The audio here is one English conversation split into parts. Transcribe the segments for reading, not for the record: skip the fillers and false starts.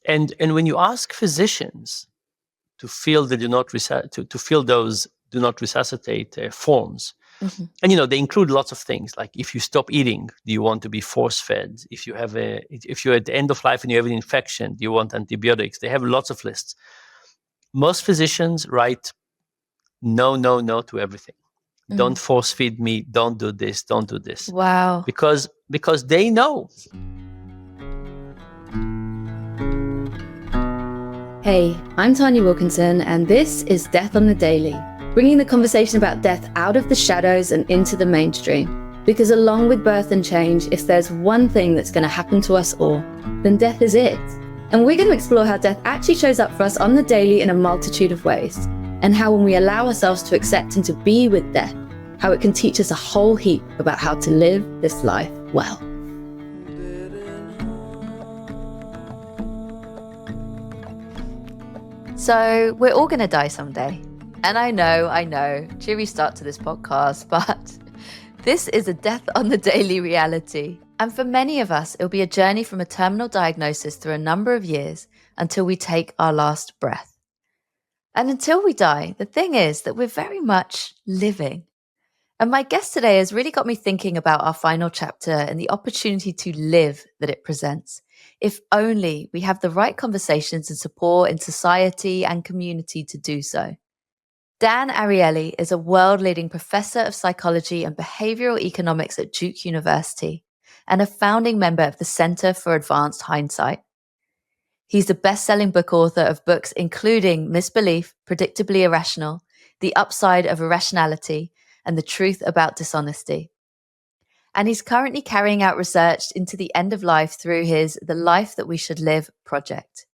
And when you ask physicians to fill the to fill those do not resuscitate forms, and they include lots of things, like if you stop eating, do you want to be force fed? If you're at the end of life and you have an infection, do you want antibiotics? They have lots of lists. Most physicians write no, no, no to everything. Don't force feed me. Don't do this. Don't do this. Wow. Because they know. Hey, I'm Tanya Wilkinson, and this is Death on the Daily, bringing the conversation about death out of the shadows and into the mainstream. Because along with birth and change, if there's one thing that's going to happen to us all, then death is it. And we're going to explore how death actually shows up for us on the daily in a multitude of ways, and how when we allow ourselves to accept and to be with death, how it can teach us a whole heap about how to live this life well. So we're all going to die someday. And I know, cheery start to this podcast, but this is a death on the daily reality. And for many of us, it'll be a journey from a terminal diagnosis through a number of years until we take our last breath. And until we die, the thing is that we're very much living. And my guest today has really got me thinking about our final chapter and the opportunity to live that it presents, if only we have the right conversations and support in society and community to do so. Dan Ariely is a world-leading professor of psychology and behavioral economics at Duke University and a founding member of the Center for Advanced Hindsight. He's the best-selling book author of books including Misbelief, Predictably Irrational, The Upside of Irrationality, and The Truth About Dishonesty. And he's currently carrying out research into the end of life through his The Life That We Should Live project.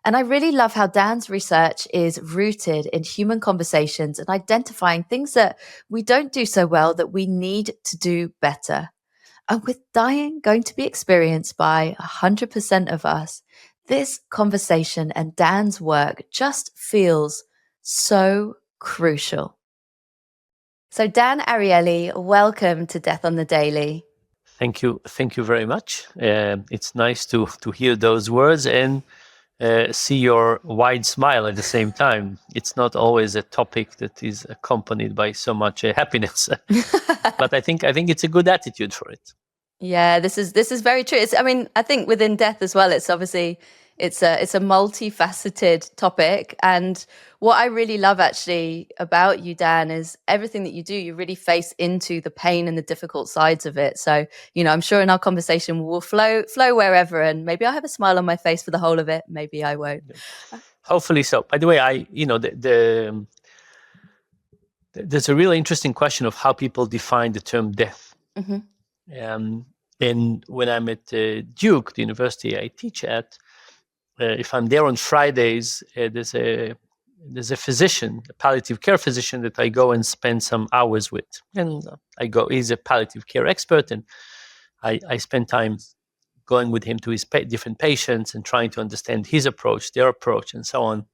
And I really love how Dan's research is rooted in human conversations and identifying things that we don't do so well that we need to do better. And with dying going to be experienced by 100% of us, this conversation and Dan's work just feels so crucial. So Dan Ariely, welcome to Death on the Daily. Thank you very much. It's nice to hear those words and see your wide smile at the same time. It's not always a topic that is accompanied by so much happiness, but I think it's a good attitude for it. Yeah, this is very true. I think within death as well, it's obviously it's a multifaceted topic. And what I really love actually about you, Dan, is everything that you do, you really face into the pain and the difficult sides of it. So, I'm sure in our conversation we'll flow wherever, and maybe I'll have a smile on my face for the whole of it. Maybe I won't. Hopefully so. By the way, there's a really interesting question of how people define the term death. And when I'm at Duke, the university I teach at, if I'm there on Fridays, there's a physician, a palliative care physician that I go and spend some hours with. And he's a palliative care expert, and I spend time going with him to his different patients and trying to understand his approach, their approach, and so on.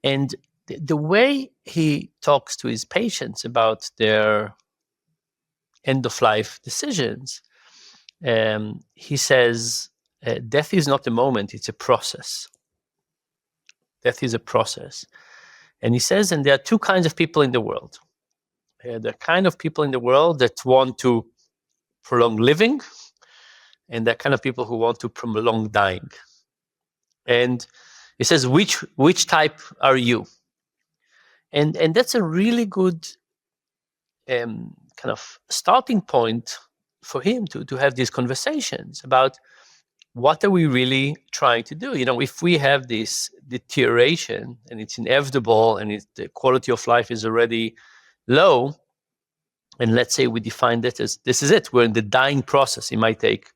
And the way he talks to his patients about their end-of-life decisions, he says, death is not a moment, it's a process. Death is a process. And he says, and there are two kinds of people in the world. There are kind of people in the world that want to prolong living, and there are kind of people who want to prolong dying. And he says, which type are you? And that's a really good kind of starting point for him to have these conversations about what are we really trying to do? If we have this deterioration and it's inevitable and the quality of life is already low, and let's say we define that as this is it, we're in the dying process. It might take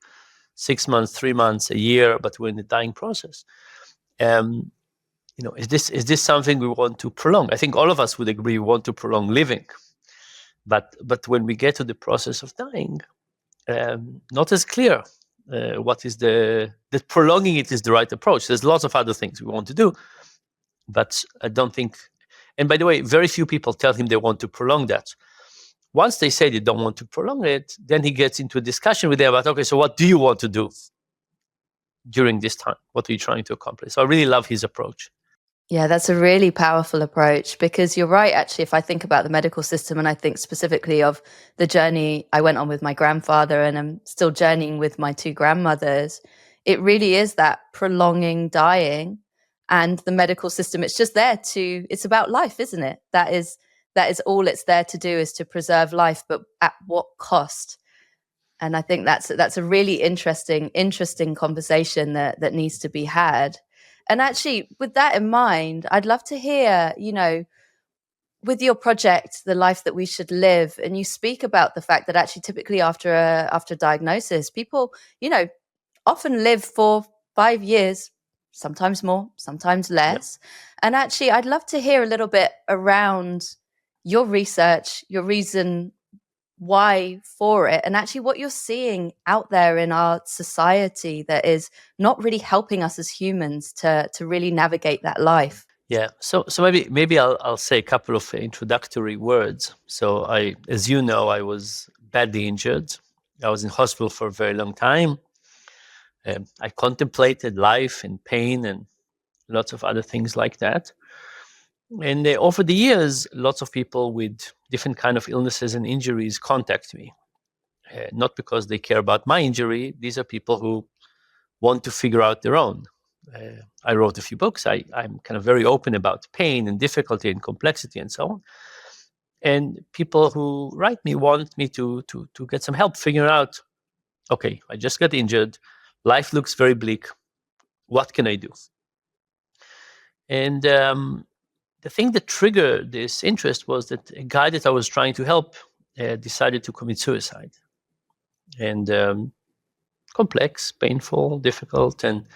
6 months, 3 months, a year, but we're in the dying process. Is this something we want to prolong? I think all of us would agree we want to prolong living, but when we get to the process of dying, not as clear. What is that prolonging it is the right approach. There's lots of other things we want to do, but I don't think, and by the way, very few people tell him they want to prolong that. Once they say they don't want to prolong it, then he gets into a discussion with them about, okay, so what do you want to do? during this time? What are you trying to accomplish? So I really love his approach. Yeah, that's a really powerful approach, because you're right, actually, if I think about the medical system, and I think specifically of the journey I went on with my grandfather, and I'm still journeying with my two grandmothers, it really is that prolonging dying. And the medical system, it's just there to, it's about life, isn't it? That is all it's there to do, is to preserve life, but at what cost? And I think that's a really interesting conversation that needs to be had. And actually, with that in mind, I'd love to hear, with your project, The Life That We Should Live, and you speak about the fact that actually typically after diagnosis, people, often live for 5 years, sometimes more, sometimes less. Yep. And actually, I'd love to hear a little bit around your research, your reason why for it, and actually what you're seeing out there in our society that is not really helping us as humans to really navigate that life. Yeah, so maybe I'll say a couple of introductory words. So as you know, I was badly injured. I was in hospital for a very long time. I contemplated life and pain and lots of other things like that. And over the years, lots of people with different kind of illnesses and injuries contact me. Not because they care about my injury. These are people who want to figure out their own. I wrote a few books. I'm kind of very open about pain and difficulty and complexity and so on. And people who write me want me to get some help figuring out, okay, I just got injured. Life looks very bleak. What can I do? And the thing that triggered this interest was that a guy that I was trying to help decided to commit suicide. And complex, painful, difficult. And,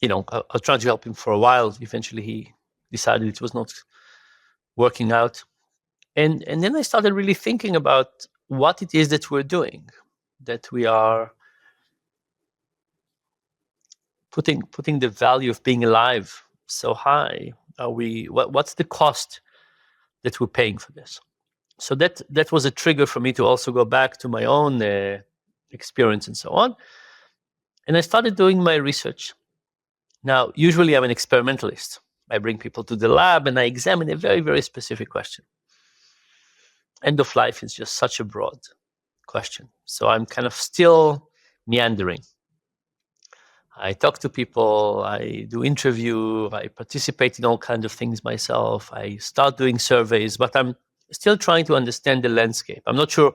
I was trying to help him for a while. Eventually, he decided it was not working out. And then I started really thinking about what it is that we're doing, that we are putting the value of being alive so high. What's the cost that we're paying for this? So that was a trigger for me to also go back to my own experience and so on. And I started doing my research. Now, usually I'm an experimentalist. I bring people to the lab and I examine a very, very specific question. End of life is just such a broad question. So I'm kind of still meandering. I talk to people, I do interview, I participate in all kinds of things myself. I start doing surveys, but I'm still trying to understand the landscape. I'm not sure.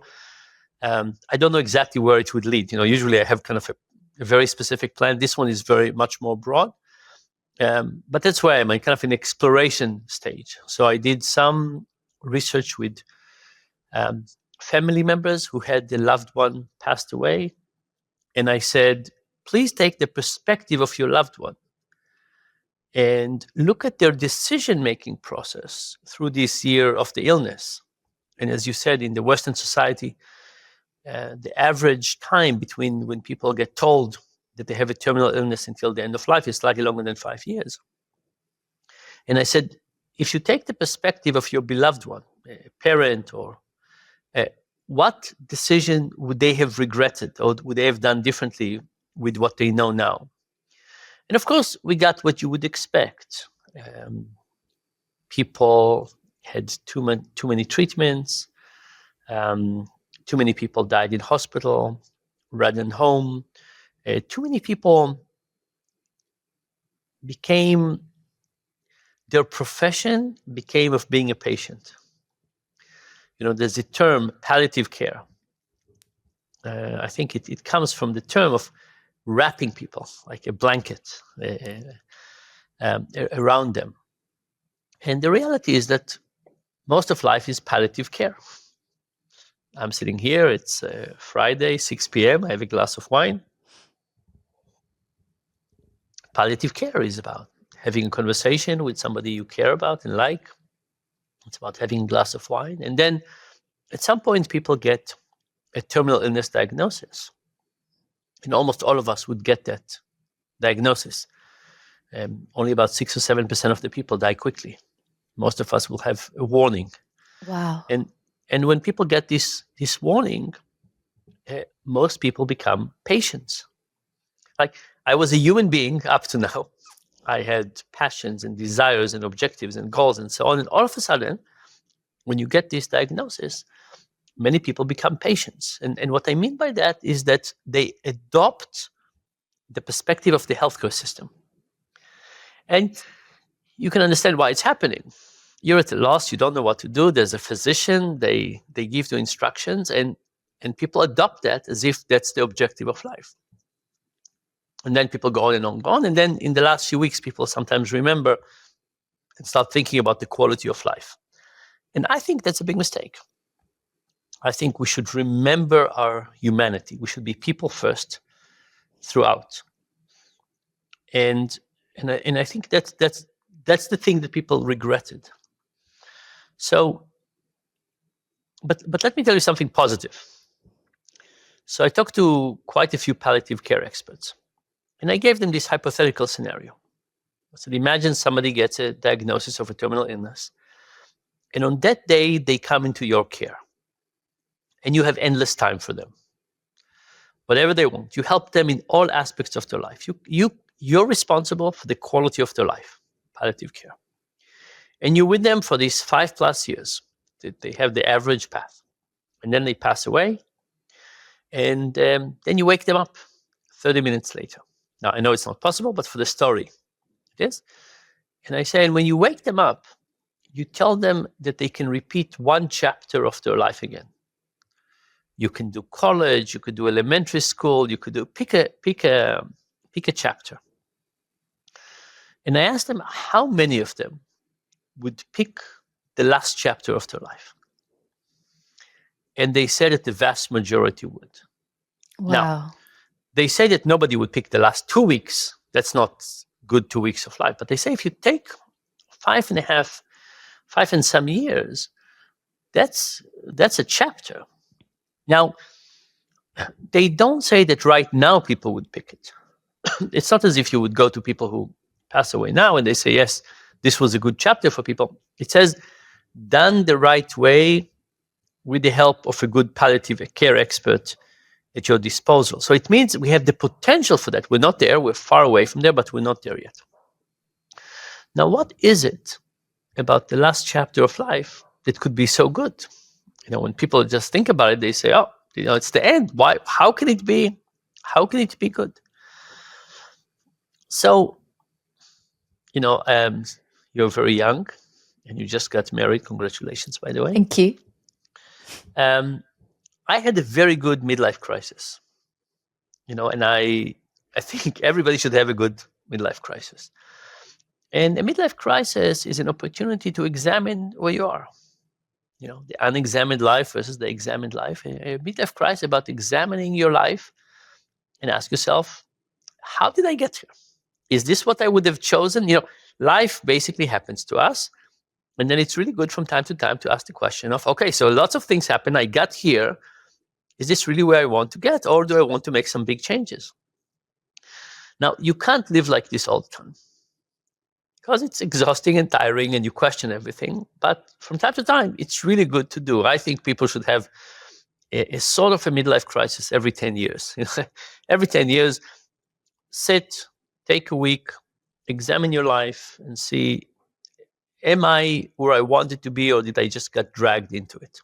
I don't know exactly where it would lead. Usually I have kind of a very specific plan. This one is very much more broad. But that's where I'm kind of in exploration stage. So I did some research with family members who had their loved one passed away. And I said, please take the perspective of your loved one and look at their decision-making process through this year of the illness. And as you said, in the Western society, the average time between when people get told that they have a terminal illness until the end of life is slightly longer than 5 years. And I said, if you take the perspective of your beloved one, a parent, or what decision would they have regretted, or would they have done differently with what they know now? And of course, we got what you would expect. People had too many treatments. Too many people died in hospital rather than home. Too many people their profession became of being a patient. There's a term, palliative care. I think it comes from the term of wrapping people like a blanket around them. And the reality is that most of life is palliative care. I'm sitting here, it's Friday, 6 p.m., I have a glass of wine. Palliative care is about having a conversation with somebody you care about and like. It's about having a glass of wine. And then at some point, people get a terminal illness diagnosis. And almost all of us would get that diagnosis. Only about 6 or 7% of the people die quickly. Most of us will have a warning. Wow. And when people get this warning, most people become patients. Like, I was a human being up to now. I had passions and desires and objectives and goals and so on. And all of a sudden, when you get this diagnosis, many people become patients. And what I mean by that is that they adopt the perspective of the healthcare system. And you can understand why it's happening. You're at a loss, you don't know what to do. There's a physician, they give you instructions, and people adopt that as if that's the objective of life. And then people go on and on and on. And then in the last few weeks, people sometimes remember and start thinking about the quality of life. And I think that's a big mistake. I think we should remember our humanity. We should be people first throughout. And I think that's the thing that people regretted. So, but let me tell you something positive. So I talked to quite a few palliative care experts, and I gave them this hypothetical scenario. I said, imagine somebody gets a diagnosis of a terminal illness, and on that day, they come into your care, and you have endless time for them. Whatever they want, you help them in all aspects of their life. You're responsible for the quality of their life, palliative care. And you're with them for these 5+ years. They have the average path. And then they pass away, and then you wake them up 30 minutes later. Now, I know it's not possible, but for the story, it is. And I say, and when you wake them up, you tell them that they can repeat one chapter of their life again. You can do college, you could do elementary school, you could do pick a chapter. And I asked them how many of them would pick the last chapter of their life. And they said that the vast majority would. Wow. Now, they say that nobody would pick the last 2 weeks. That's not good 2 weeks of life. But they say if you take 5 and some years, that's a chapter. Now, they don't say that right now people would pick it. It's not as if you would go to people who pass away now and they say, yes, this was a good chapter for people. It says, done the right way with the help of a good palliative care expert at your disposal. So it means we have the potential for that. We're not there, we're far away from there, but we're not there yet. Now, what is it about the last chapter of life that could be so good? When people just think about it, they say, oh, it's the end. Why? How can it be good? So, you're very young and you just got married. Congratulations, by the way. Thank you. I had a very good midlife crisis, and I think everybody should have a good midlife crisis. And a midlife crisis is an opportunity to examine where you are. The unexamined life versus the examined life. A midlife crisis about examining your life and ask yourself, how did I get here? Is this what I would have chosen? Life basically happens to us. And then it's really good from time to time to ask the question of, okay, so lots of things happen. I got here. Is this really where I want to get? Or do I want to make some big changes? Now, you can't live like this all the time because it's exhausting and tiring and you question everything. But from time to time, it's really good to do. I think people should have a sort of a midlife crisis every 10 years. Every 10 years, sit, take a week, examine your life and see, am I where I wanted to be or did I just get dragged into it?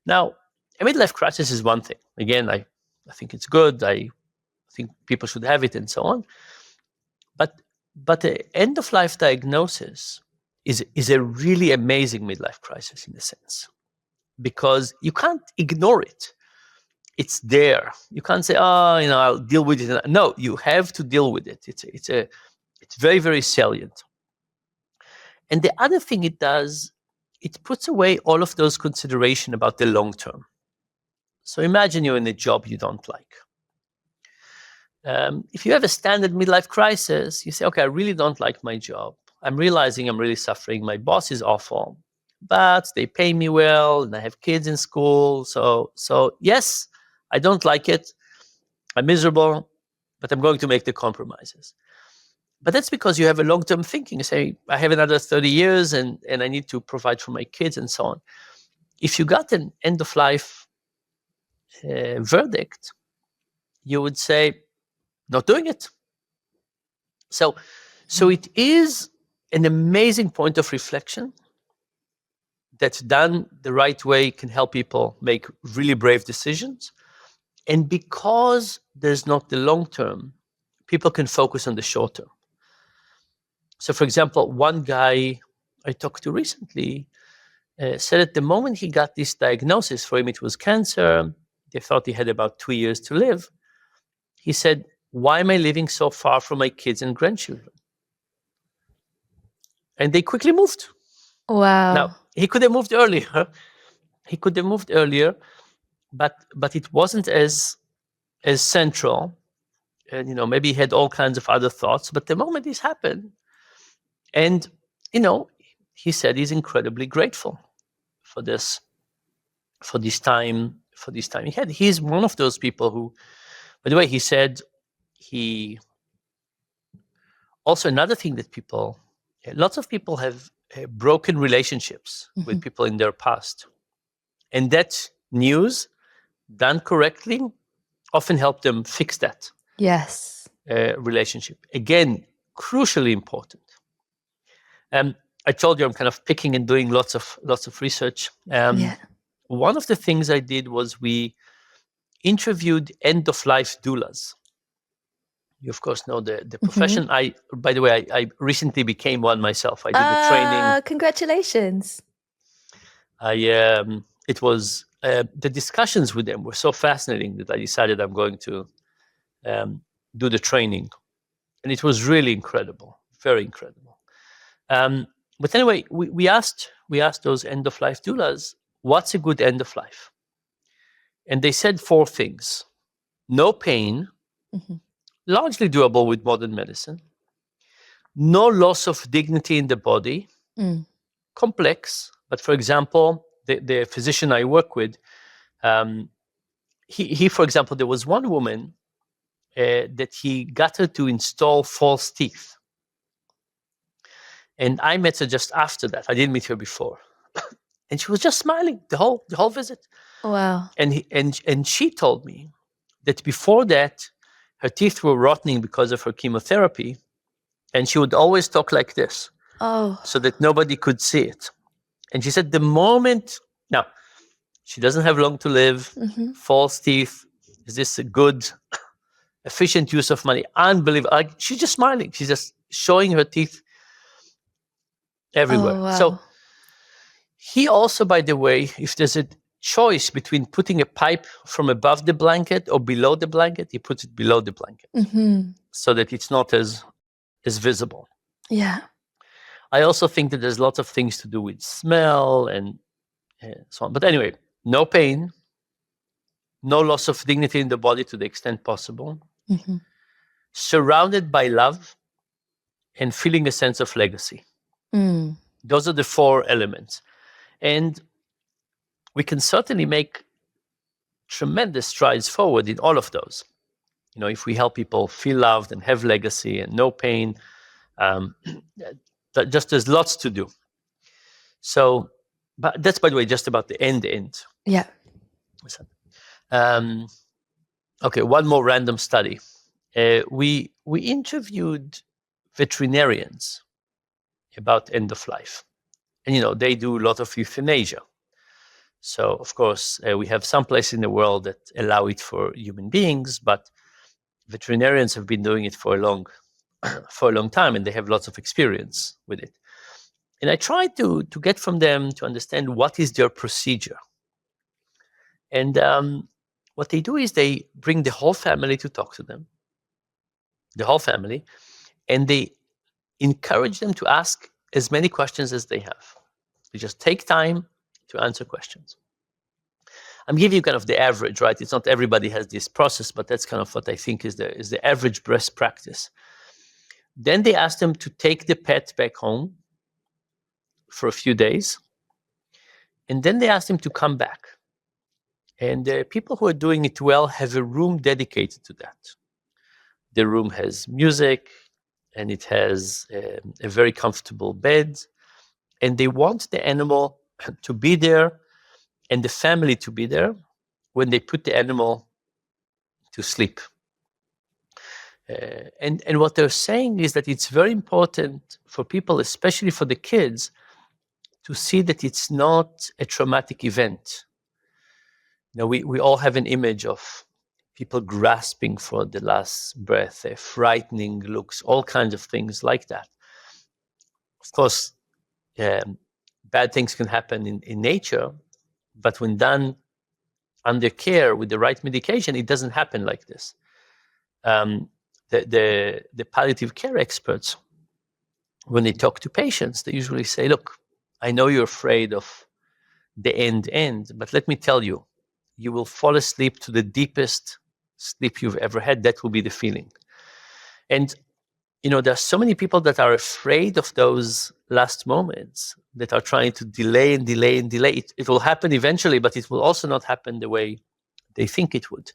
Now, a midlife crisis is one thing. Again, I think it's good. I think people should have it and so on. But the end-of-life diagnosis is a really amazing midlife crisis in a sense, because you can't ignore it. It's there. You can't say, I'll deal with it. No, you have to deal with it. It's very, very salient. And the other thing it does, it puts away all of those considerations about the long term. So imagine you're in a job you don't like. If you have a standard midlife crisis, you say, okay, I really don't like my job. I'm realizing I'm really suffering. My boss is awful, but they pay me well and I have kids in school. So yes, I don't like it. I'm miserable, but I'm going to make the compromises. But that's because you have a long-term thinking. You say, I have another 30 years and I need to provide for my kids and so on. If you got an end-of-life verdict, you would say, not doing it. So it is an amazing point of reflection that done the right way can help people make really brave decisions. And because there's not the long term, people can focus on the short term. So, for example, one guy I talked to recently said at the moment he got this diagnosis, for him it was cancer. They thought he had about 2 years to live. He said, "Why am I living so far from my kids and grandchildren?" And they quickly moved. Wow. Now, he could have moved earlier. He could have moved earlier, but it wasn't as central. And maybe he had all kinds of other thoughts. But the moment this happened, and he said he's incredibly grateful for this time he had. He's one of those people who, by the way, he said he also, another thing that lots of people have broken relationships with people in their past, and that news done correctly often help them fix that Yes. relationship. Again, crucially important. I told you I'm kind of picking and doing lots of research. Yeah. One of the things I did was we interviewed end-of-life doulas. You, of course, know the profession. By the way, I recently became one myself. I did the training. Congratulations. It was the discussions with them were so fascinating that I decided I'm going to do the training, and it was really incredible, very incredible. But anyway, we asked those end-of-life doulas, what's a good end of life? And they said 4 things: no pain, largely doable with modern medicine; no loss of dignity in the body, complex. But for example, the physician I work with, he, for example, there was one woman that he got her to install false teeth. And I met her just after that. I didn't meet her before. And she was just smiling the whole visit. Wow. And she told me that before that, her teeth were rotting because of her chemotherapy. And she would always talk like this. Oh. So that nobody could see it. And she said now, she doesn't have long to live, false teeth. Is this a good, efficient use of money? Unbelievable. She's just smiling. She's just showing her teeth everywhere. Oh, wow. So he also, by the way, if there's a choice between putting a pipe from above the blanket or below the blanket, he puts it below the blanket so that it's not as visible. Yeah. I also think that there's lots of things to do with smell and so on. But anyway, no pain, no loss of dignity in the body to the extent possible, surrounded by love, and feeling a sense of legacy. Those are the 4 elements. And we can certainly make tremendous strides forward in all of those. If we help people feel loved and have legacy and no pain, just there's lots to do. So, but that's, by the way, just about the end. Yeah. Okay, one more random study. We interviewed veterinarians about end of life, and they do a lot of euthanasia. So, of course, we have some places in the world that allow it for human beings, but veterinarians have been doing it for a long time, and they have lots of experience with it. And I tried to get from them to understand what is their procedure. And what they do is they bring the whole family to talk to them, the whole family, and they encourage them to ask as many questions as they have. They just take time to answer questions. I'm giving you kind of the average, right? It's not everybody has this process, but that's kind of what I think is the average best practice. Then they ask them to take the pet back home for a few days, and then they ask them to come back. And the people who are doing it well have a room dedicated to that. The room has music, and it has a very comfortable bed, and they want the animal to be there and the family to be there when they put the animal to sleep. And what they're saying is that it's very important for people, especially for the kids, to see that it's not a traumatic event. We all have an image of people grasping for the last breath, frightening looks, all kinds of things like that. Of course, bad things can happen in nature, but when done under care with the right medication, it doesn't happen like this. The palliative care experts, when they talk to patients, they usually say, look, I know you're afraid of the end, but let me tell you, you will fall asleep to the deepest sleep you've ever had. That will be the feeling. And there are so many people that are afraid of those last moments, that are trying to delay and delay and delay. It will happen eventually, but it will also not happen the way they think it would.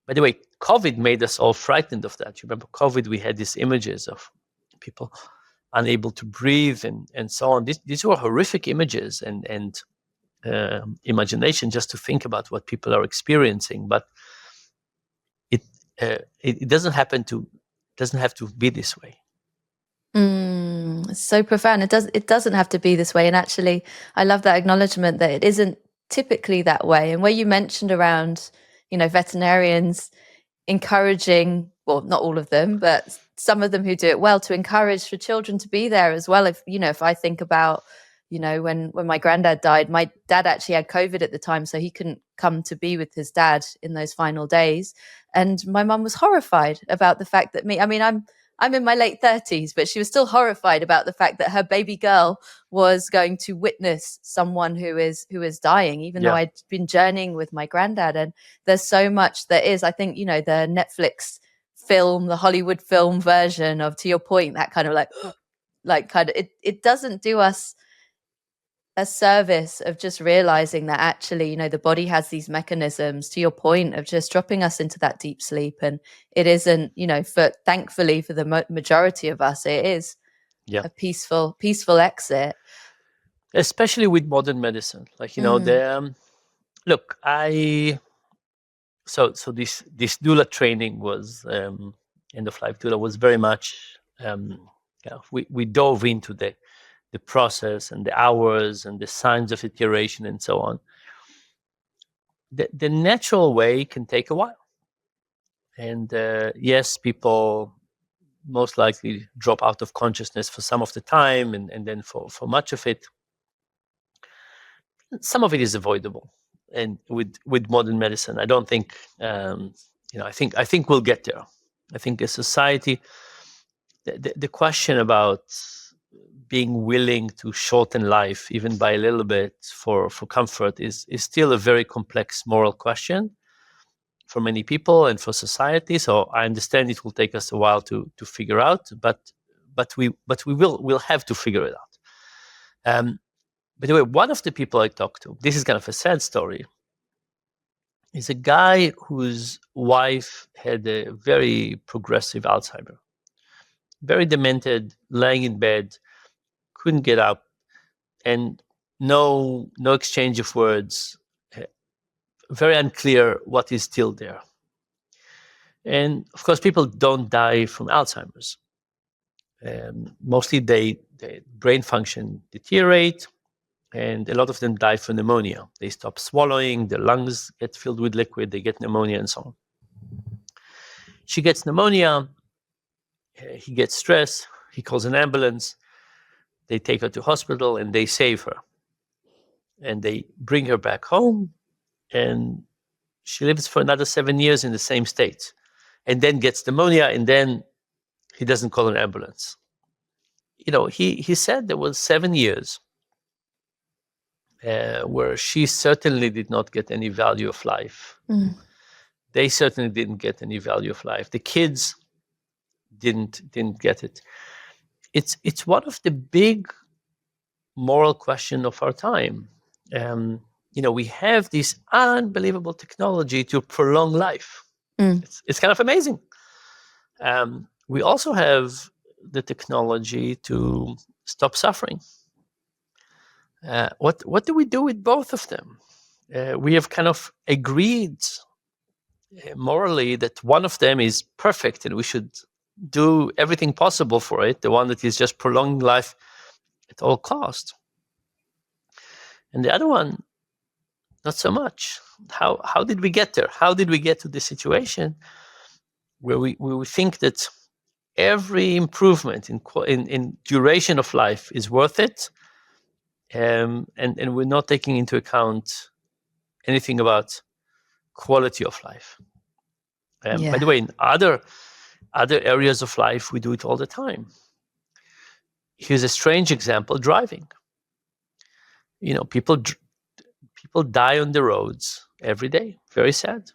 By the way, COVID made us all frightened of that. You remember COVID, we had these images of people unable to breathe and so on. These were horrific images and imagination just to think about what people are experiencing. But it doesn't have to be this way. It's so profound. It doesn't have to be this way. And actually, I love that acknowledgement that it isn't typically that way. And where you mentioned around, veterinarians encouraging, well, not all of them, but some of them who do it well, to encourage for children to be there as well. If I think about, when my granddad died, my dad actually had COVID at the time, so he couldn't come to be with his dad in those final days. And my mum was horrified about the fact that I'm in my late 30s, but she was still horrified about the fact that her baby girl was going to witness someone who is dying, even though I'd been journeying with my granddad. And there's so much that is, I think, the Netflix film, the Hollywood film version of, to your point, that kind of it doesn't do us a service of just realizing that actually, the body has these mechanisms, to your point, of just dropping us into that deep sleep. And it isn't, thankfully for the majority of us, it is a peaceful exit. Especially with modern medicine. Look, so this doula training was, end of life doula was very much, we dove into the process and the hours and the signs of iteration and so on. The natural way can take a while. And yes, people most likely drop out of consciousness for some of the time, and then for much of it, some of it is avoidable. And with modern medicine, I don't think, I think we'll get there. I think as society, the question about being willing to shorten life, even by a little bit, for comfort is still a very complex moral question for many people and for society. So I understand it will take us a while to figure out, but we'll have to figure it out. By the way, one of the people I talked to, this is kind of a sad story, is a guy whose wife had a very progressive Alzheimer, very demented, laying in bed, couldn't get up, and no exchange of words, very unclear what is still there. And of course, people don't die from Alzheimer's. Mostly the brain function deteriorate, and a lot of them die from pneumonia. They stop swallowing, their lungs get filled with liquid, they get pneumonia and so on. She gets pneumonia, he gets stress, he calls an ambulance, they take her to hospital and they save her. And they bring her back home, and she lives for another 7 years in the same state, and then gets pneumonia, and then he doesn't call an ambulance. He said there was 7 years where she certainly did not get any value of life. They certainly didn't get any value of life. The kids didn't get it. It's one of the big moral questions of our time. We have this unbelievable technology to prolong life. It's kind of amazing. We also have the technology to stop suffering. What do we do with both of them? We have kind of agreed morally that one of them is perfect and we should do everything possible for it, the one that is just prolonging life at all cost. And the other one, not so much. How did we get there? How did we get to this situation where we think that every improvement in duration of life is worth it, and we're not taking into account anything about quality of life. By the way, in other areas of life, we do it all the time. Here's a strange example: driving. People die on the roads every day. Very sad.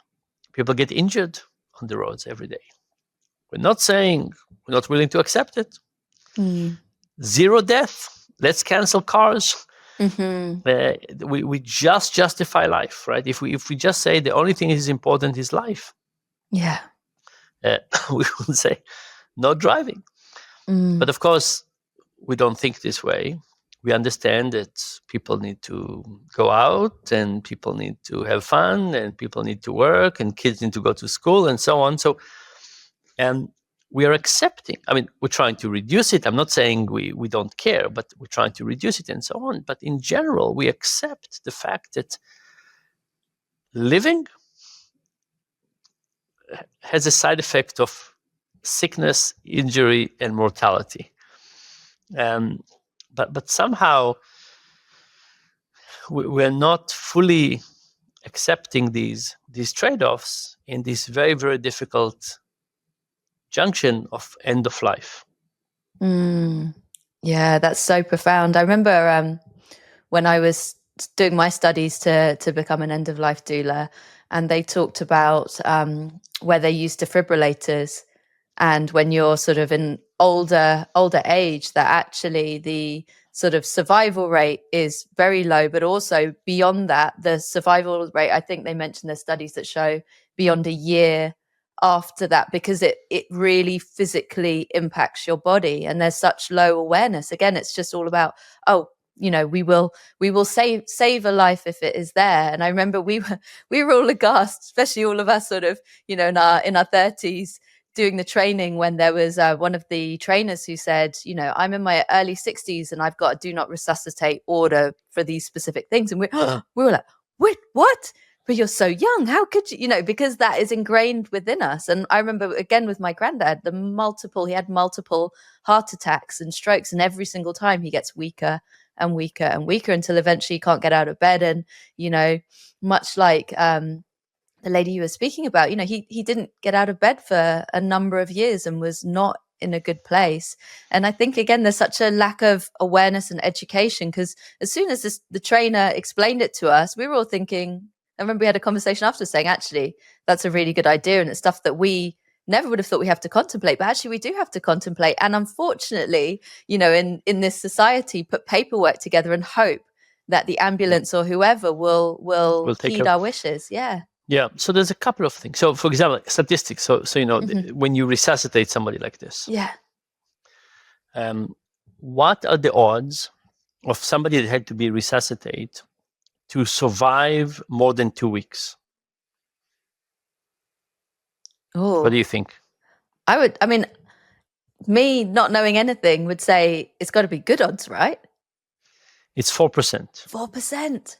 People get injured on the roads every day. We're not saying we're not willing to accept it. Zero death. Let's cancel cars. We just justify life, right? If we just say the only thing that is important is life, we will say no driving. But of course, we don't think this way. We understand that people need to go out and people need to have fun and people need to work and kids need to go to school and so on. So, and we are accepting. I mean, we're trying to reduce it. I'm not saying we don't care, but we're trying to reduce it and so on. But in general, we accept the fact that living has a side effect of sickness, injury, and mortality. But somehow we're not fully accepting these trade-offs in this very, very difficult junction of end of life. Yeah, that's so profound. I remember when I was doing my studies to become an end of life doula, and they talked about where they use defibrillators, and when you're sort of in older age, that actually the sort of survival rate is very low, but also beyond that, the survival rate, I think they mentioned there's studies that show beyond a year after that, because it really physically impacts your body, and there's such low awareness. Again, it's just all about, we will save a life if it is there. And I remember we were all aghast, especially all of us sort of, in our 30s, doing the training, when there was one of the trainers who said, I'm in my early 60s and I've got a do not resuscitate order for these specific things. And we were like, wait, what? But you're so young. How could you, because that is ingrained within us. And I remember, again, with my granddad, he had multiple heart attacks and strokes. And every single time he gets weaker and weaker and weaker until eventually he can't get out of bed. And, much like the lady you were speaking about, he didn't get out of bed for a number of years and was not in a good place. And I think, again, there's such a lack of awareness and education, because as soon as the trainer explained it to us, we were all thinking, I remember we had a conversation after saying, actually, that's a really good idea. And it's stuff that we never would have thought we have to contemplate, but actually we do have to contemplate. And unfortunately, in this society, put paperwork together and hope that the ambulance or whoever will heed our wishes. Yeah, so there's a couple of things. So, for example, statistics. So when you resuscitate somebody like this, what are the odds of somebody that had to be resuscitated to survive more than 2 weeks? What do you think? Me not knowing anything would say it's got to be good odds, right? It's 4%. 4%.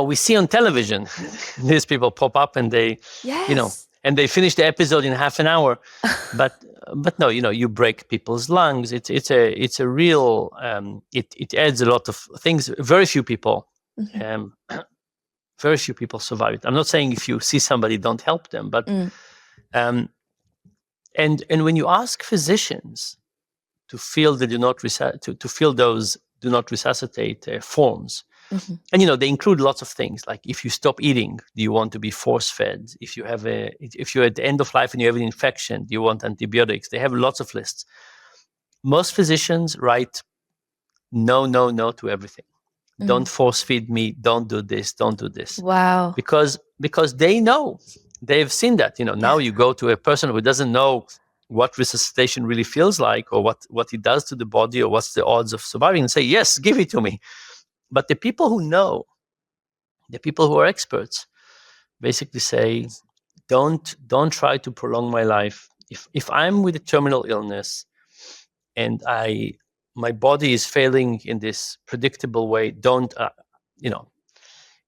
We see on television, these people pop up and they, and they finish the episode in half an hour. But no, you break people's lungs. It's a real, it adds a lot of things. Very few people survive it. I'm not saying if you see somebody, don't help them, but, and when you ask physicians to fill the to fill those do not resuscitate forms, and they include lots of things, like if you stop eating, do you want to be force fed? If you're at the end of life and you have an infection, do you want antibiotics? They have lots of lists. Most physicians write no to everything. Don't force feed me. Don't do this. Don't do this. Wow. Because they know, they've seen that. Now you go to a person who doesn't know what resuscitation really feels like, or what it does to the body, or what's the odds of surviving, and say, yes, give it to me. But the people who know, the people who are experts, basically say, don't try to prolong my life. If I'm with a terminal illness and my body is failing in this predictable way, don't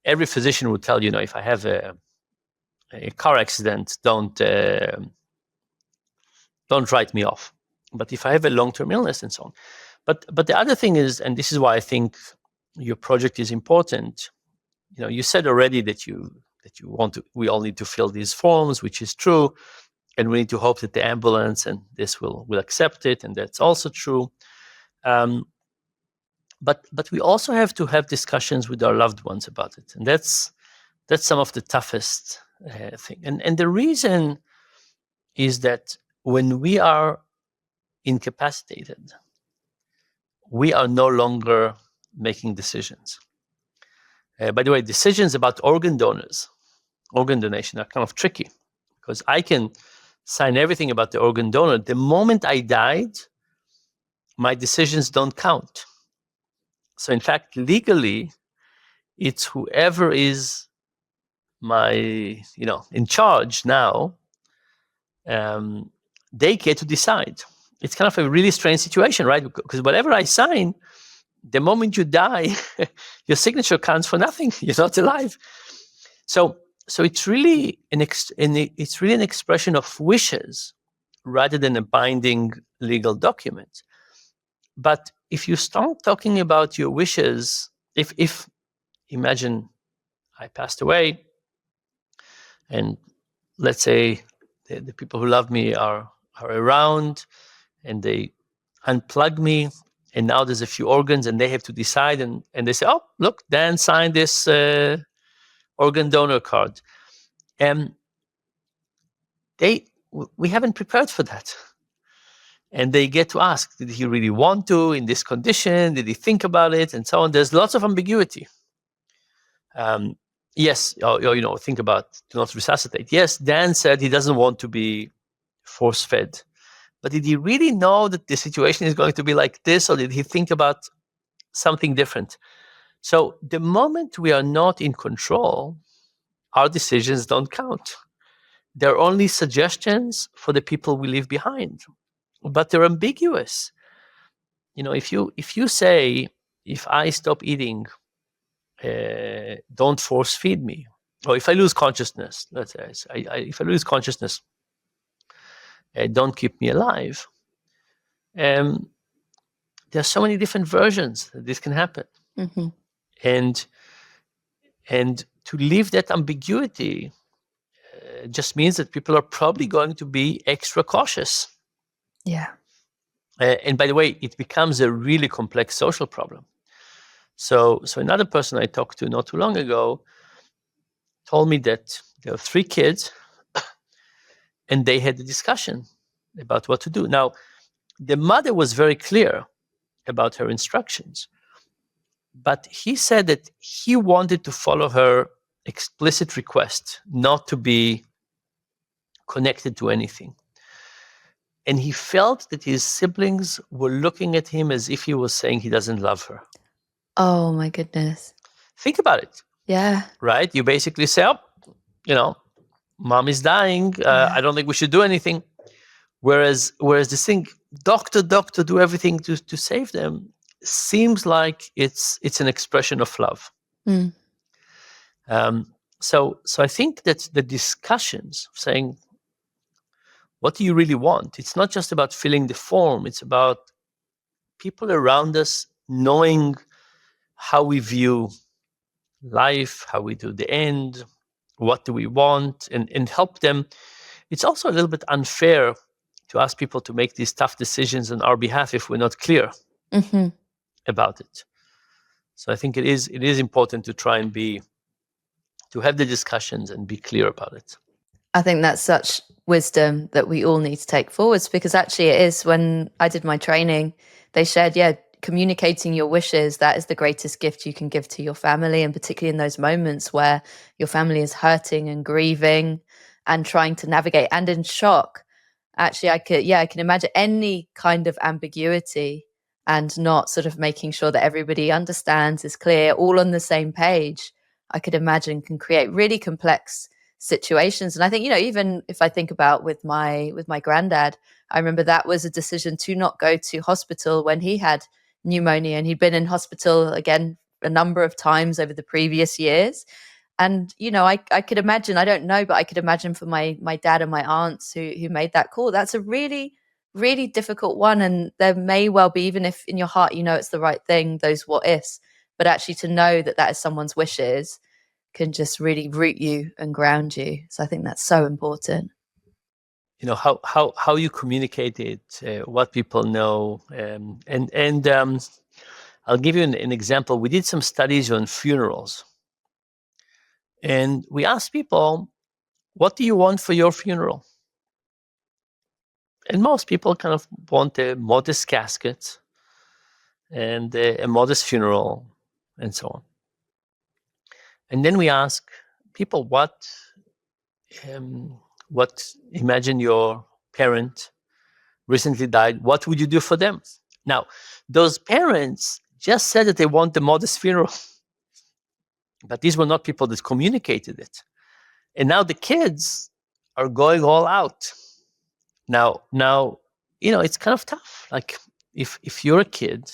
every physician would tell you, if I have a car accident, don't write me off. But if I have a long-term illness and so on, but the other thing is, and this is why I think your project is important. You said already that you want to. We all need to fill these forms, which is true, and we need to hope that the ambulance and this will accept it, and that's also true. But we also have to have discussions with our loved ones about it, and that's some of the toughest thing. And the reason is that when we are incapacitated, we are no longer making decisions. By the way, decisions about organ donation are kind of tricky, because I can sign everything about the organ donor. The moment I died, my decisions don't count. So in fact, legally, it's whoever is in charge now, they get to decide. It's kind of a really strange situation, right? Because whatever I sign, the moment you die, your signature counts for nothing. You're not alive. So it's really an expression of wishes rather than a binding legal document. But if you start talking about your wishes, if imagine I passed away, and let's say the people who love me are around, and they unplug me, and now there's a few organs, and they have to decide, and they say, "Oh, look, Dan signed this organ donor card," and we haven't prepared for that. And they get to ask, did he really want to in this condition? Did he think about it? And so on. There's lots of ambiguity. Yes, think about do not resuscitate. Yes, Dan said he doesn't want to be force-fed. But did he really know that the situation is going to be like this, or did he think about something different? So the moment we are not in control, our decisions don't count. They're only suggestions for the people we leave behind. But they're ambiguous. If you say, if I stop eating, don't force feed me, or if I lose consciousness, let's say, if I lose consciousness, don't keep me alive. There are so many different versions that this can happen, and to leave that ambiguity just means that people are probably going to be extra cautious. Yeah. And by the way, it becomes a really complex social problem. So another person I talked to not too long ago told me that there are 3 kids, and they had a discussion about what to do. Now, the mother was very clear about her instructions, but he said that he wanted to follow her explicit request not to be connected to anything. And he felt that his siblings were looking at him as if he was saying he doesn't love her. Oh, my goodness. Think about it. Yeah. Right? You basically say, mom is dying. I don't think we should do anything. Whereas this thing, doctor, do everything to save them, seems like it's an expression of love. So I think that the discussions saying, what do you really want? It's not just about filling the form. It's about people around us knowing how we view life, how we do the end, what do we want, and help them. It's also a little bit unfair to ask people to make these tough decisions on our behalf if we're not clear about it. So I think it is important to try and to have the discussions and be clear about it. I think that's such wisdom that we all need to take forwards, because actually it is, when I did my training, they shared, communicating your wishes, that is the greatest gift you can give to your family, and particularly in those moments where your family is hurting and grieving and trying to navigate and in shock. Actually, I can imagine any kind of ambiguity and not sort of making sure that everybody understands, is clear, all on the same page. I could imagine can create really complex situations. And I think, even if I think about with my granddad, I remember that was a decision to not go to hospital when he had pneumonia, and he'd been in hospital again a number of times over the previous years. And I could imagine, I don't know, but I could imagine for my dad and my aunts who made that call, that's a really, really difficult one. And there may well be, even if in your heart it's the right thing, those what ifs, but actually to know that that is someone's wishes can just really root you and ground you. So I think that's so important. How you communicate it, what people know, and I'll give you an example. We did some studies on funerals, and we asked people, what do you want for your funeral? And most people kind of want a modest casket and a modest funeral and so on. And then we ask people, imagine your parent recently died, what would you do for them? Now, those parents just said that they want the modest funeral, but these were not people that communicated it. And now the kids are going all out. Now, it's kind of tough. Like if you're a kid,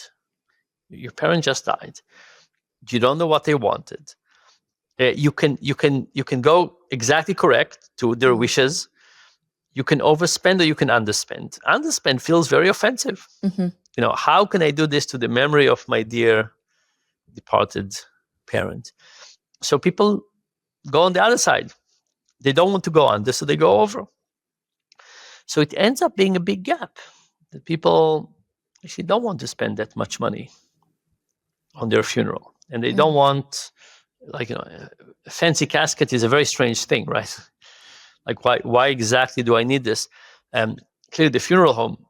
your parent just died, you don't know what they wanted. You can go exactly correct to their wishes. You can overspend or you can underspend. Underspend feels very offensive. Mm-hmm. How can I do this to the memory of my dear departed parent? So people go on the other side. They don't want to go under, so they go over. So it ends up being a big gap that people actually don't want to spend that much money on their funeral. And they don't want, a fancy casket is a very strange thing, right? Like, why exactly do I need this? Clearly, the funeral home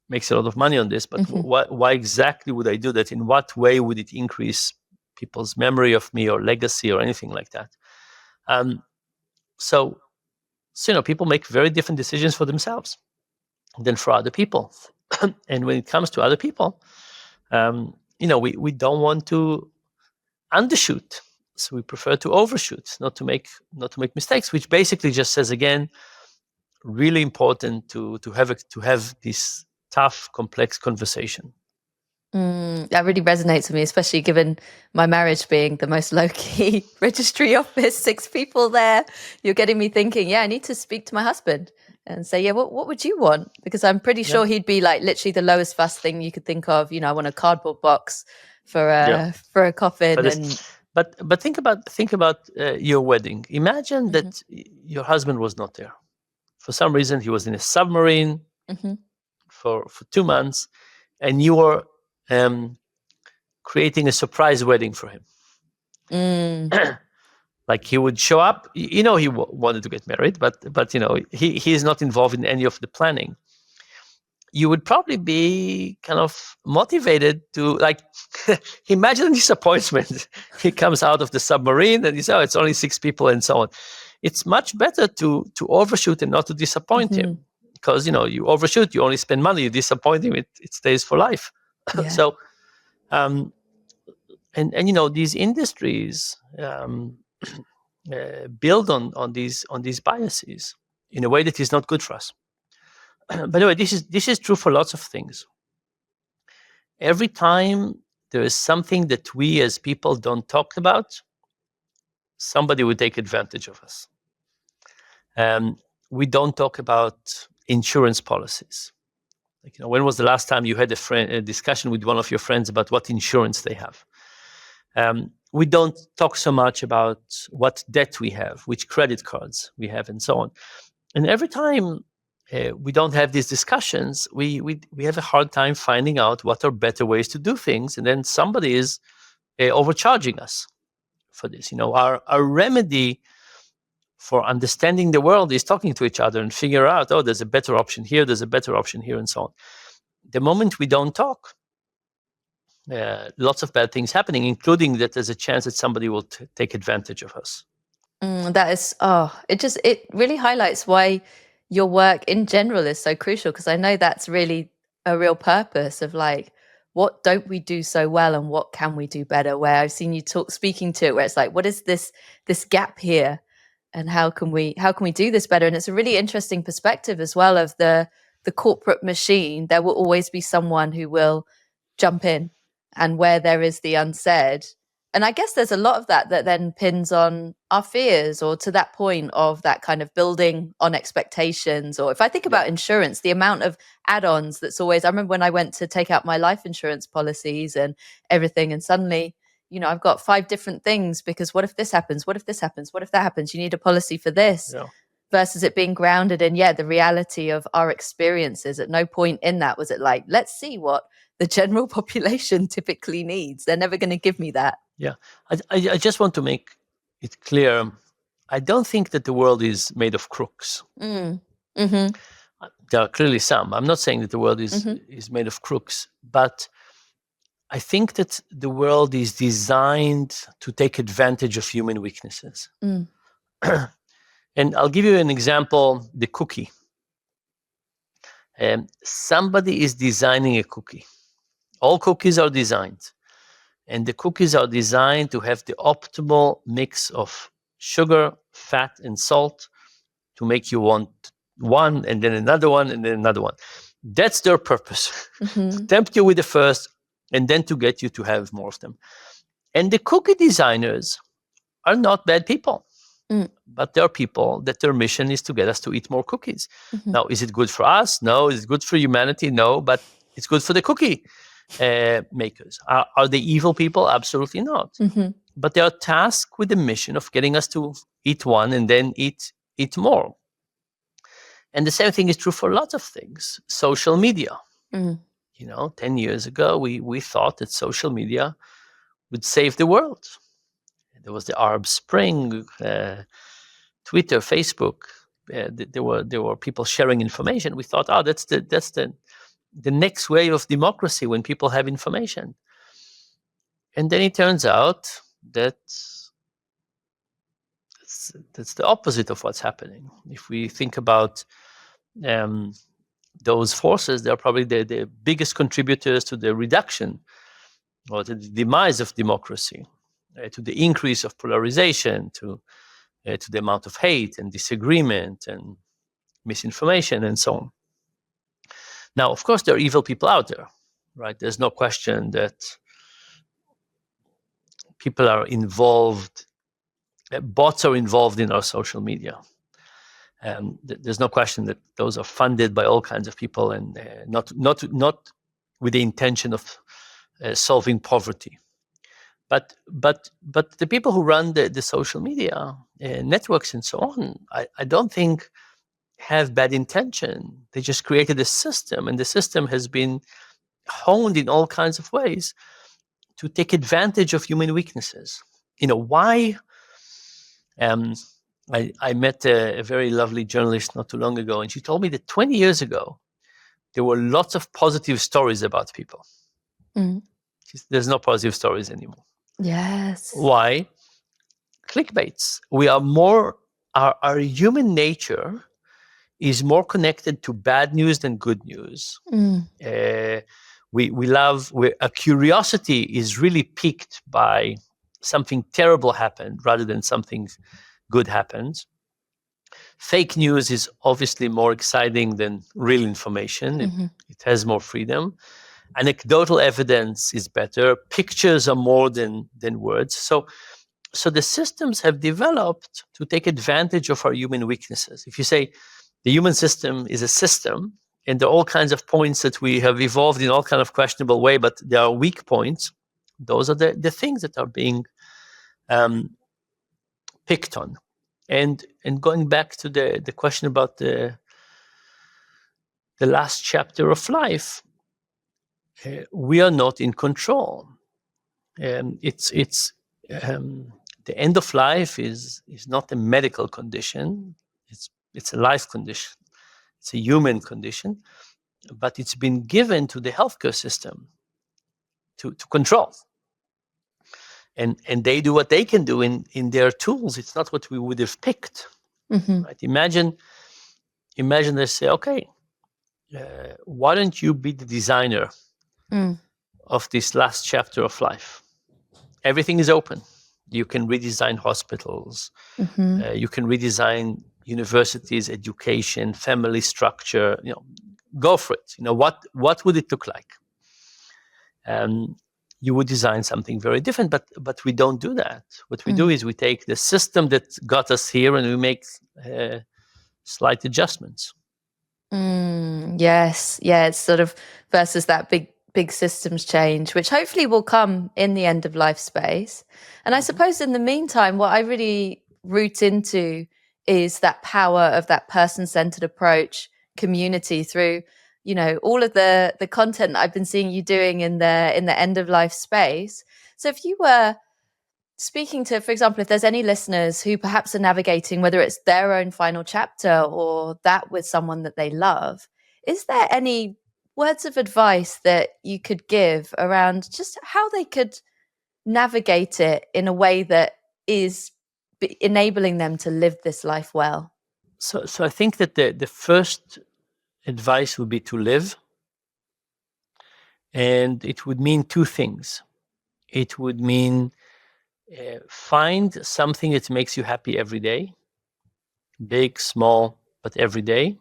makes a lot of money on this, but why exactly would I do that? In what way would it increase people's memory of me or legacy or anything like that? So people make very different decisions for themselves than for other people. And when it comes to other people, we don't want to undershoot. So we prefer to overshoot, not to make mistakes, which basically just says, again, really important to have this tough, complex conversation. That really resonates with me, especially given my marriage being the most low-key registry office, 6 people there. You're getting me thinking, I need to speak to my husband and say, what would you want? Because I'm pretty sure he'd be like literally the lowest fuss thing you could think of. I want a cardboard box for a coffin. But think about your wedding. Imagine that your husband was not there. For some reason, he was in a submarine for 2 months, and you were creating a surprise wedding for him. Like he would show up, he wanted to get married, but he is not involved in any of the planning. You would probably be kind of motivated to imagine disappointment. He comes out of the submarine and he says, it's only 6 people and so on. It's much better to overshoot and not to disappoint him, because you overshoot, you only spend money. You disappoint him, it stays for life. Yeah. So and these industries build on these biases in a way that is not good for us. By the way, this is true for lots of things. Every time there is something that we as people don't talk about, somebody will take advantage of us. We don't talk about insurance policies. When was the last time you had a discussion with one of your friends about what insurance they have? We don't talk so much about what debt we have, which credit cards we have, and so on. And every time we don't have these discussions, we have a hard time finding out what are better ways to do things, and then somebody is overcharging us for this. Our remedy for understanding the world is talking to each other and figure out, there's a better option here, there's a better option here, and so on. The moment we don't talk, lots of bad things happening, including that there's a chance that somebody will take advantage of us. That is, it really highlights why your work in general is so crucial, because I know that's really a real purpose of what don't we do so well and what can we do better, where I've seen you speaking to it, where it's like, what is this gap here and how can we do this better? And it's a really interesting perspective as well of the corporate machine. There will always be someone who will jump in, and where there is the unsaid. And I guess there's a lot of that then pins on our fears, or to that point of that kind of building on expectations. Or if I think about insurance, the amount of add-ons that's always, I remember when I went to take out my life insurance policies and everything, and suddenly, I've got 5 different things, because what if this happens? What if this happens? What if that happens? You need a policy for this. Yeah. Versus it being grounded in, the reality of our experiences. At no point in that was it like, let's see what the general population typically needs. They're never going to give me that. Yeah. I just want to make it clear. I don't think that the world is made of crooks. Mm-hmm. There are clearly some. I'm not saying that the world is made of crooks, but I think that the world is designed to take advantage of human weaknesses. And I'll give you an example, the cookie. Somebody is designing a cookie. All cookies are designed. And the cookies are designed to have the optimal mix of sugar, fat, and salt to make you want one, and then another one, and then another one. That's their purpose. To tempt you with the first, and then to get you to have more of them. And the cookie designers are not bad people. But there are people that their mission is to get us to eat more cookies. Now, is it good for us? No. Is it good for humanity? No. But it's good for the cookie makers. Are they evil people? Absolutely not. But they are tasked with the mission of getting us to eat one and then eat more. And the same thing is true for lots of things. Social media. 10 years ago, we thought that social media would save the world. There was the Arab Spring, Twitter, Facebook. There were people sharing information. We thought, that's the next wave of democracy, when people have information. And then it turns out that that's the opposite of what's happening. If we think about those forces, they're probably the biggest contributors to the reduction or to the demise of democracy, to the increase of polarization, to the amount of hate and disagreement and misinformation and so on. Now, of course, there are evil people out there, right? There's no question that people are involved, bots are involved in our social media. There's no question that those are funded by all kinds of people, and not with the intention of solving poverty. But the people who run the social media networks and so on, I don't think have bad intention. They just created a system, and the system has been honed in all kinds of ways to take advantage of human weaknesses. Why? I met a very lovely journalist not too long ago, and she told me that 20 years ago, there were lots of positive stories about people. There's no positive stories anymore. Yes. Why? Clickbaits. We are more, our human nature is more connected to bad news than good news. A curiosity is really piqued by something terrible happened rather than something good happens. Fake news is obviously more exciting than real information. It has more freedom. Anecdotal evidence is better. Pictures are more than words. So the systems have developed to take advantage of our human weaknesses. If you say the human system is a system, and there are all kinds of points that we have evolved in all kind of questionable way, but there are weak points, those are the things that are being picked on. And going back to the question about the last chapter of life, we are not in control. It's the end of life is not a medical condition. It's a life condition. It's a human condition, but it's been given to the healthcare system to control. And they do what they can do in their tools. It's not what we would have picked. Right? Imagine they say, okay, why don't you be the designer of this last chapter of life? Everything is open. You can redesign hospitals. Mm-hmm. You can redesign universities, education, family structure. Go for it. What would it look like? You would design something very different, but we don't do that. What we do is we take the system that got us here and we make slight adjustments. Yes, yeah, it's sort of versus that big systems change, which hopefully will come in the end of life space. And I suppose in the meantime, what I really root into is that power of that person-centered approach, community through, all of the content that I've been seeing you doing in the end of life space. So if you were speaking to, for example, if there's any listeners who perhaps are navigating, whether it's their own final chapter or that with someone that they love, is there any words of advice that you could give around just how they could navigate it in a way that is enabling them to live this life well? So I think that the first advice would be to live. And it would mean two things. It would mean find something that makes you happy every day, big, small, but every day.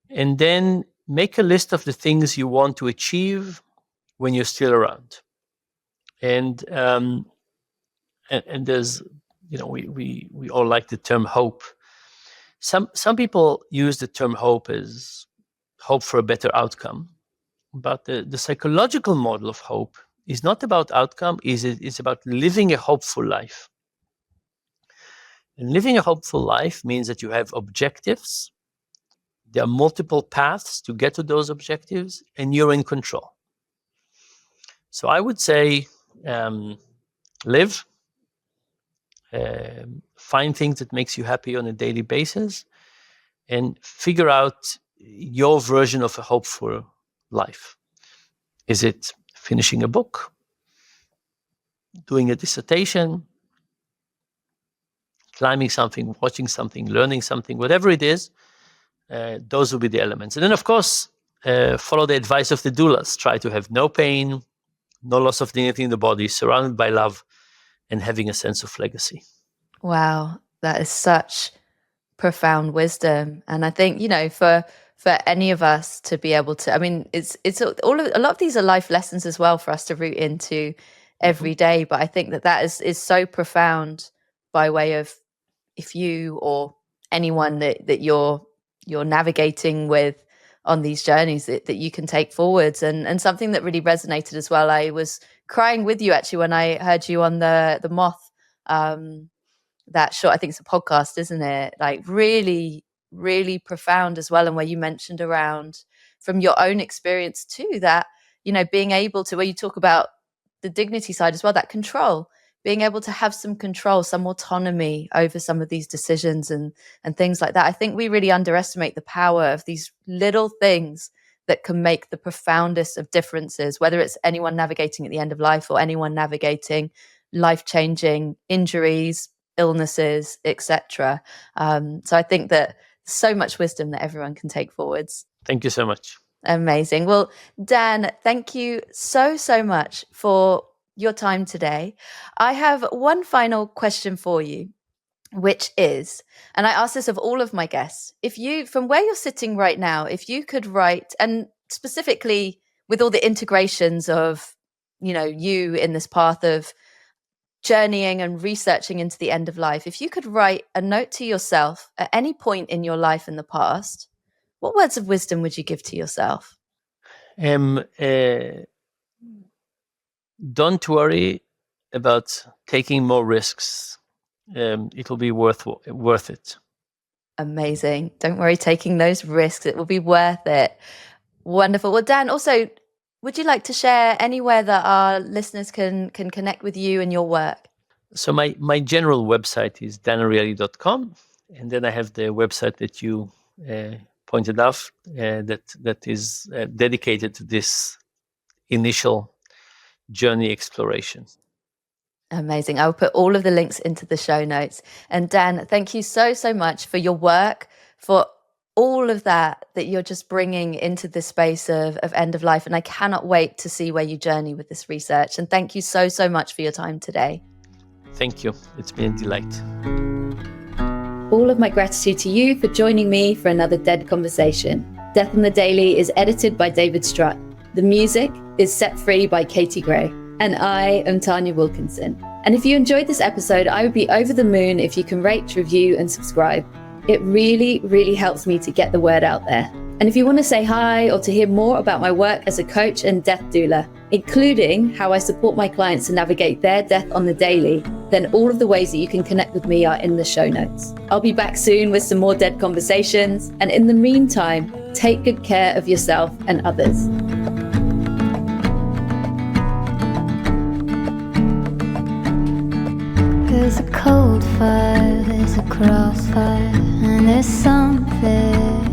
And then make a list of the things you want to achieve when you're still around. And there's, we all like the term hope. Some people use the term hope as hope for a better outcome. But the psychological model of hope is not about outcome, it's about living a hopeful life. And living a hopeful life means that you have objectives. There are multiple paths to get to those objectives, and you're in control. So I would say live, find things that makes you happy on a daily basis, and figure out your version of a hopeful life. Is it finishing a book, doing a dissertation, climbing something, watching something, learning something, whatever it is? Those will be the elements. And then, of course, follow the advice of the doulas. Try to have no pain, no loss of dignity in the body, surrounded by love, and having a sense of legacy. Wow, that is such profound wisdom. And I think, for any of us to be able to, I mean, it's a lot of these are life lessons as well for us to root into every day. But I think that is so profound by way of, if you or anyone that you're navigating with on these journeys that you can take forwards. And something that really resonated as well, I was crying with you actually when I heard you on the moth, that short, I think it's a podcast, isn't it? Like really, really profound as well. And where you mentioned around from your own experience too, that, being able to, where you talk about the dignity side as well, that control, being able to have some control, some autonomy over some of these decisions and things like that. I think we really underestimate the power of these little things that can make the profoundest of differences, whether it's anyone navigating at the end of life or anyone navigating life-changing injuries, illnesses, etc. So I think that so much wisdom that everyone can take forwards. Thank you so much. Amazing. Well, Dan, thank you so much for your time today. I have one final question for you, which is, and I ask this of all of my guests, if you, from where you're sitting right now, if you could write, and specifically with all the integrations of, you in this path of journeying and researching into the end of life, if you could write a note to yourself at any point in your life in the past, what words of wisdom would you give to yourself? Don't worry about taking more risks. It'll be worth it. Amazing. Don't worry, taking those risks, it will be worth it. Wonderful. Well, Dan, also, would you like to share anywhere that our listeners can connect with you and your work? So my general website is danariely.com, and then I have the website that you pointed out that is dedicated to this initial journey exploration. Amazing. I will put all of the links into the show notes. And Dan, thank you so much for your work, for all of that you're just bringing into this space of end of life. And I cannot wait to see where you journey with this research. And thank you so much for your time today. Thank you. It's been a delight. All of my gratitude to you for joining me for another Dead Conversation. Death on the Daily is edited by David Strutt. The music is Set Free by Katie Gray. And I am Tanya Wilkinson. And if you enjoyed this episode, I would be over the moon if you can rate, review, and subscribe. It really, really helps me to get the word out there. And if you want to say hi or to hear more about my work as a coach and death doula, including how I support my clients to navigate their death on the daily, then all of the ways that you can connect with me are in the show notes. I'll be back soon with some more Dead Conversations. And in the meantime, take good care of yourself and others. There's a cold fire, there's a crossfire, and there's something